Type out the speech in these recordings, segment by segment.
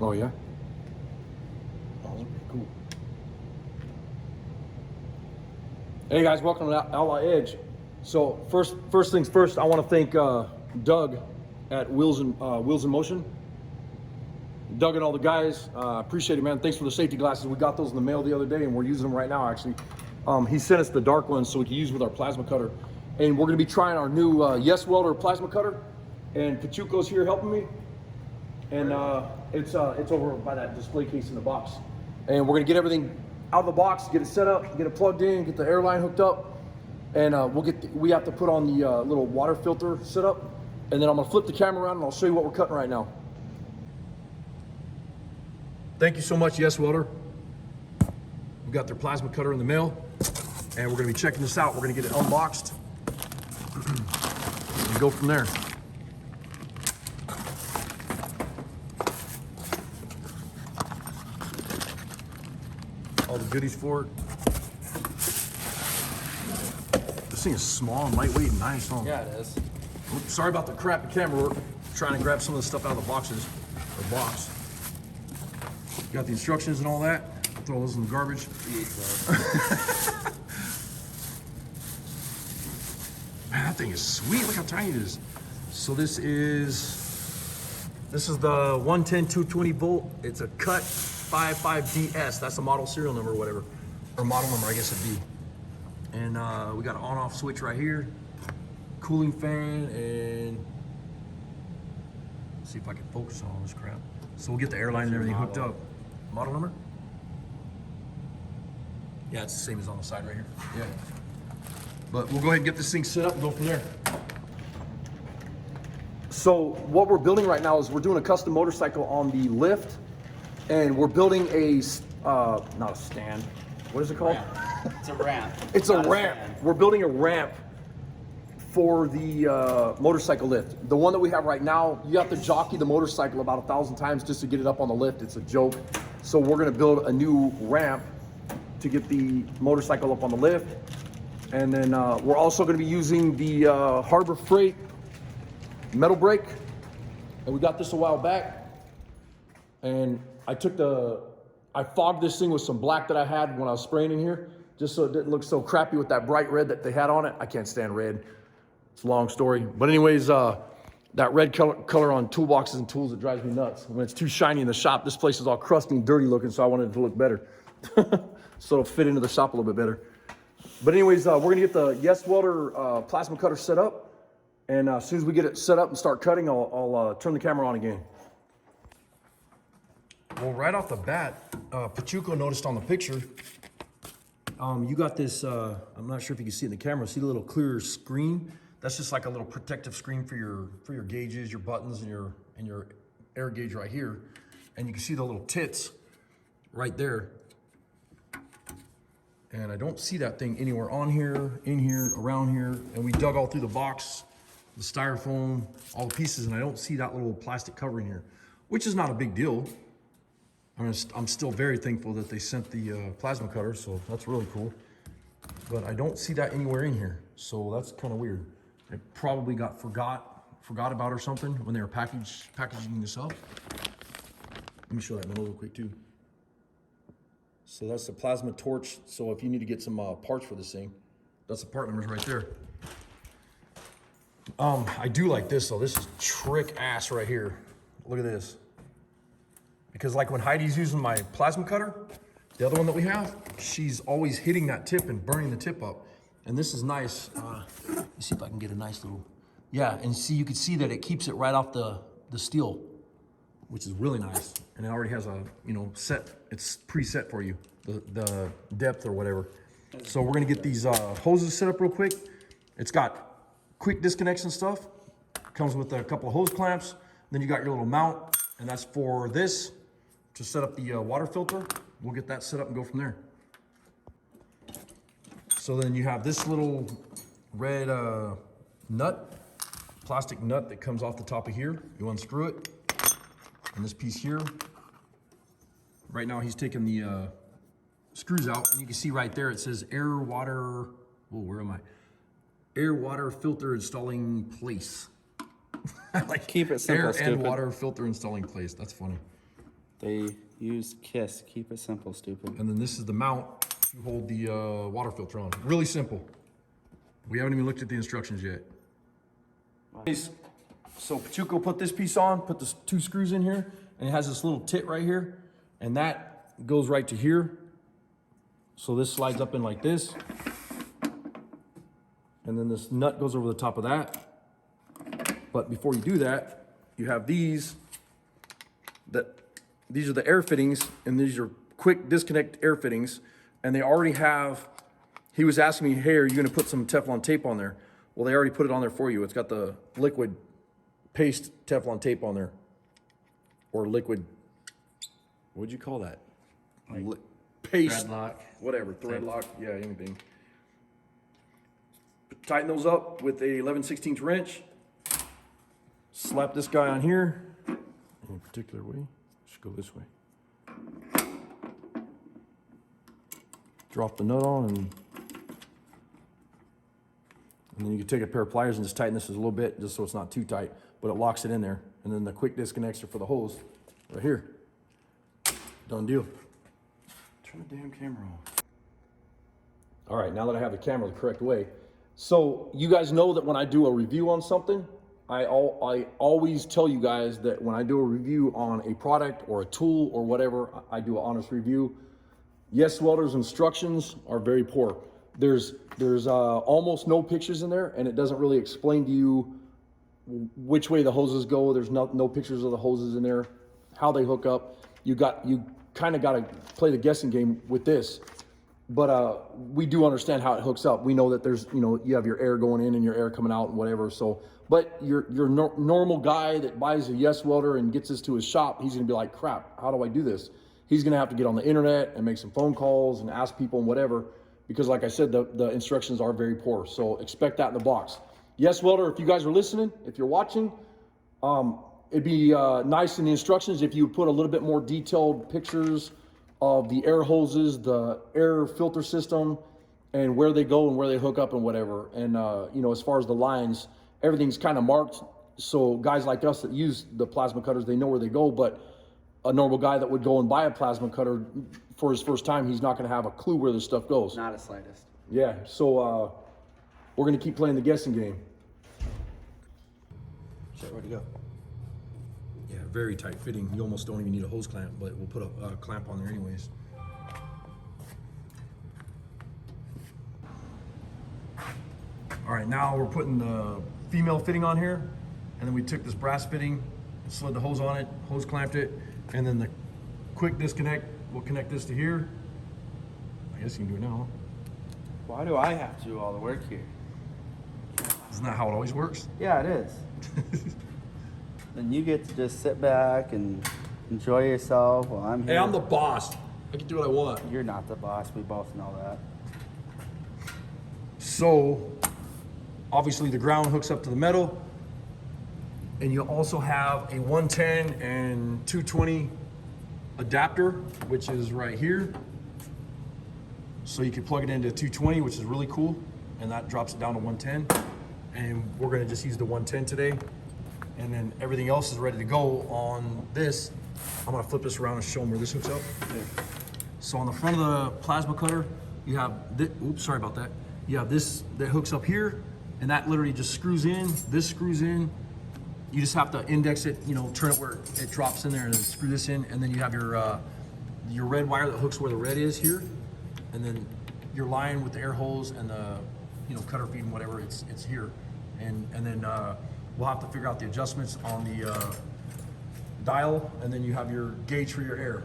Oh yeah? Oh, that's pretty cool. Hey guys, welcome to Outlaw Edge. So first things first, I want to thank Doug at Wheels in Motion. Doug and all the guys, appreciate it, man. Thanks for the safety glasses. We got those in the mail the other day, and we're using them right now, actually. He sent us the dark ones so we can use with our plasma cutter. And we're going to be trying our new Yeswelder Plasma Cutter. And Pachuco's here helping me. And it's over by that display case in the box. And we're going to get everything out of the box, get it set up, get it plugged in, get the air line hooked up. And we have to put on the little water filter set up. And then I'm going to flip the camera around and I'll show you what we're cutting right now. Thank you so much, Yeswelder. We got their plasma cutter in the mail, and we're gonna be checking this out. We're gonna get it unboxed and go from there. All the goodies for it. This thing is small and lightweight and nice, huh? Yeah, it is. Oops, sorry about the crappy camera work. Trying to grab some of the stuff out of the boxes, or box. Got the instructions and all that. I'll throw those in the garbage. Man, that thing is sweet. Look how tiny it is. So this is the 110 220 volt. It's a cut 55DS. That's the model serial number or whatever. Or model number, I guess it'd be. And we got an on-off switch right here. Cooling fan, and let's see if I can focus on all this crap. So we'll get the airline and everything hooked up. Model number? Yeah, it's the same as on the side right here. Yeah. But we'll go ahead and get this thing set up and go from there. So what we're building right now is we're doing a custom motorcycle on the lift, and we're building a, not a stand. What is it called? Ramp. It's a ramp. It's a ramp. We're building a ramp for the motorcycle lift. The one that we have right now, you have to jockey the motorcycle about 1,000 times just to get it up on the lift. It's a joke. So we're gonna build a new ramp to get the motorcycle up on the lift. And then we're also gonna be using the Harbor Freight metal brake. And we got this a while back. And I fogged this thing with some black that I had when I was spraying in here, just so it didn't look so crappy with that bright red that they had on it. I can't stand red. It's a long story. But anyways, that red color on toolboxes and tools, it drives me nuts. When it's too shiny in the shop, this place is all crusty and dirty looking, so I wanted it to look better. So it'll fit into the shop a little bit better. But anyways, we're gonna get the Yeswelder plasma cutter set up. And as soon as we get it set up and start cutting, I'll turn the camera on again. Well, right off the bat, Pachuco noticed on the picture, you got this, I'm not sure if you can see it in the camera, see the little clear screen? That's just like a little protective screen for your gauges, your buttons, and your air gauge right here. And you can see the little tits right there. And I don't see that thing anywhere on here, in here, around here. And we dug all through the box, the styrofoam, all the pieces, and I don't see that little plastic covering here, which is not a big deal. I'm still very thankful that they sent the plasma cutter, so that's really cool. But I don't see that anywhere in here, so that's kind of weird. It probably got forgot about or something when they were packaging this up. Let me show that real quick too. So that's the plasma torch. So if you need to get some parts for this thing, that's the part numbers right there. I do like this though. This is trick ass right here. Look at this. Because like when Heidi's using my plasma cutter, the other one that we have, she's always hitting that tip and burning the tip up. And this is nice. Let me see if I can get a nice little, yeah, and see, you can see that it keeps it right off the steel, which is really nice. And it already has a, it's preset for you, the depth or whatever. So we're gonna get these hoses set up real quick. It's got quick disconnects and stuff. Comes with a couple of hose clamps. Then you got your little mount, and that's for this, to set up the water filter. We'll get that set up and go from there. So then you have this little red nut, plastic nut that comes off the top of here. You unscrew it, and this piece here. Right now he's taking the screws out, and you can see right there it says air water, where am I? Air water filter installing place. Like keep it simple, air stupid. and water filter installing place. That's funny. They use KISS. Keep it simple, stupid. And then this is the mount to hold the water filter on. Really simple. We haven't even looked at the instructions yet. So Pachuco put this piece on, put the 2 screws in here, and it has this little tit right here, and that goes right to here. So this slides up in like this. And then this nut goes over the top of that. But before you do that, you have these are the air fittings, and these are quick disconnect air fittings. And they already have, he was asking me, hey, are you gonna put some Teflon tape on there? Well, they already put it on there for you. It's got the liquid paste Teflon tape on there. Or liquid, what'd you call that? Like paste, thread lock. Whatever, thread lock, yeah, anything. Tighten those up with a 11/16 wrench. Slap this guy on here. In a particular way, should go this way. Drop the nut on, and then you can take a pair of pliers and just tighten this a little bit, just so it's not too tight, but it locks it in there. And then the quick disconnects are for the hose, right here. Done deal. Turn the damn camera on. All right, now that I have the camera the correct way. So you guys know that when I do a review on something, I always tell you guys that when I do a review on a product or a tool or whatever, I do an honest review. Yeswelder's instructions are very poor. There's almost no pictures in there, and it doesn't really explain to you which way the hoses go. There's no pictures of the hoses in there, how they hook up. You kind of got to play the guessing game with this. But we do understand how it hooks up. We know that there's, you have your air going in and your air coming out and whatever. So, but your normal guy that buys a Yeswelder and gets this to his shop, he's gonna be like, crap, how do I do this? He's gonna have to get on the internet and make some phone calls and ask people and whatever, because like I said, the instructions are very poor. So expect that in the box. Yeswelder, if you guys are listening, if you're watching, it'd be nice in the instructions if you put a little bit more detailed pictures of the air hoses, the air filter system, and where they go and where they hook up and whatever. And as far as the lines, everything's kind of marked. So guys like us that use the plasma cutters, they know where they go, but a normal guy that would go and buy a plasma cutter for his first time, he's not gonna have a clue where this stuff goes. Not the slightest. Yeah, so we're gonna keep playing the guessing game. Shit, where'd it go? Yeah, very tight fitting. You almost don't even need a hose clamp, but we'll put a clamp on there anyways. All right, now we're putting the female fitting on here, and then we took this brass fitting, slid the hose on it, hose clamped it, and then the quick disconnect, we'll connect this to here. I guess you can do it now. Why do I have to do all the work here? Isn't that how it always works? Yeah, it is. Then you get to just sit back and enjoy yourself while I'm here. Hey, I'm the boss. I can do what I want. You're not the boss. We both know that. So, obviously the ground hooks up to the metal, and you also have a 110 and 220 adapter, which is right here. So you can plug it into 220, which is really cool, and that drops it down to 110. And we're gonna just use the 110 today. And then everything else is ready to go on this. I'm gonna flip this around and show them where this hooks up. Yeah. So on the front of the plasma cutter, you have this, oops, sorry about that. You have this that hooks up here, and that literally just screws in, this screws in. You just have to index it, turn it where it drops in there and then screw this in. And then you have your red wire that hooks where the red is here. And then your line with the air hose and the, cutter feed and whatever, it's here. And then we'll have to figure out the adjustments on the dial, and then you have your gauge for your air.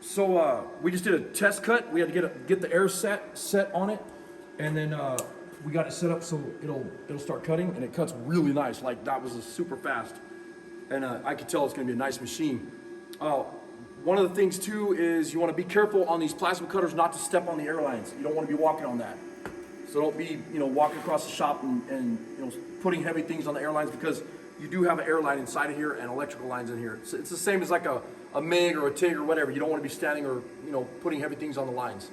So we just did a test cut. We had to get the air set on it, and then we got it set up so it'll start cutting, and it cuts really nice. Like that was super fast, and I could tell it's going to be a nice machine. One of the things too is you want to be careful on these plasma cutters not to step on the air lines. You don't want to be walking on that. So don't be, walking across the shop and putting heavy things on the airlines, because you do have an air line inside of here and electrical lines in here. It's the same as like a MIG or a TIG or whatever. You don't want to be standing or, putting heavy things on the lines.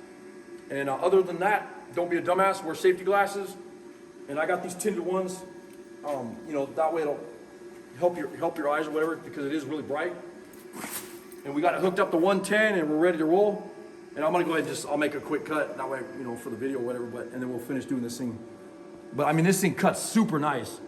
And other than that, don't be a dumbass, wear safety glasses. And I got these tinted ones, that way it'll help your eyes or whatever, because it is really bright. And we got it hooked up to 110 and we're ready to roll. And I'm gonna go ahead and I'll make a quick cut, that way, you know, for the video or whatever, and then we'll finish doing this thing. But I mean, this thing cuts super nice.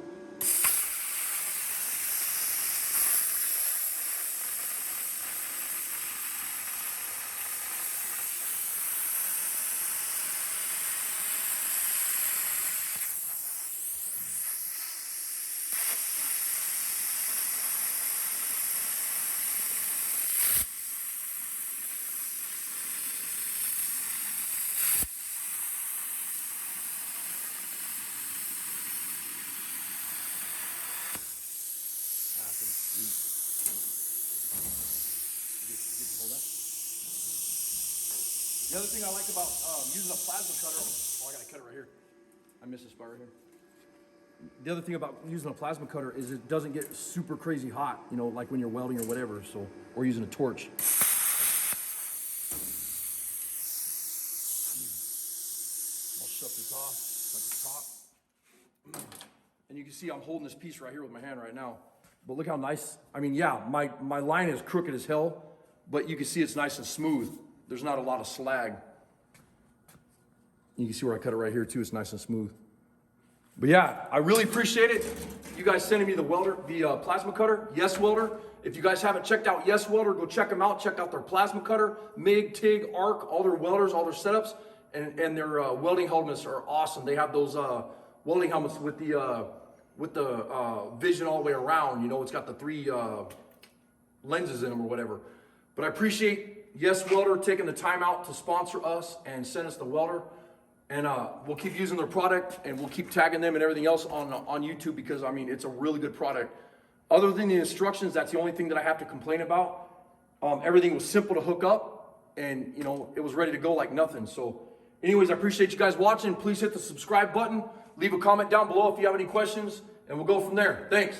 The other thing I like about using a plasma cutter, oh, I gotta cut it right here. I missed this part right here. The other thing about using a plasma cutter is it doesn't get super crazy hot, you know, like when you're welding or whatever, so, or using a torch. I'll shut this off so I can talk. And you can see I'm holding this piece right here with my hand right now. But look how nice, I mean, yeah, my line is crooked as hell, but you can see it's nice and smooth. There's not a lot of slag. You can see where I cut it right here too, it's nice and smooth. But yeah, I really appreciate it. You guys sending me the plasma cutter, Yeswelder. If you guys haven't checked out Yeswelder, go check them out. Check out their plasma cutter, MIG, TIG, Arc, all their welders, all their setups, and their welding helmets are awesome. They have those welding helmets with the vision all the way around. You know, it's got the 3 lenses in them or whatever. But I appreciate Yeswelder taking the time out to sponsor us and send us the welder. And we'll keep using their product and we'll keep tagging them and everything else on YouTube because, I mean, it's a really good product. Other than the instructions, that's the only thing that I have to complain about. Everything was simple to hook up and, you know, it was ready to go like nothing. So anyways, I appreciate you guys watching. Please hit the subscribe button. Leave a comment down below if you have any questions and we'll go from there. Thanks.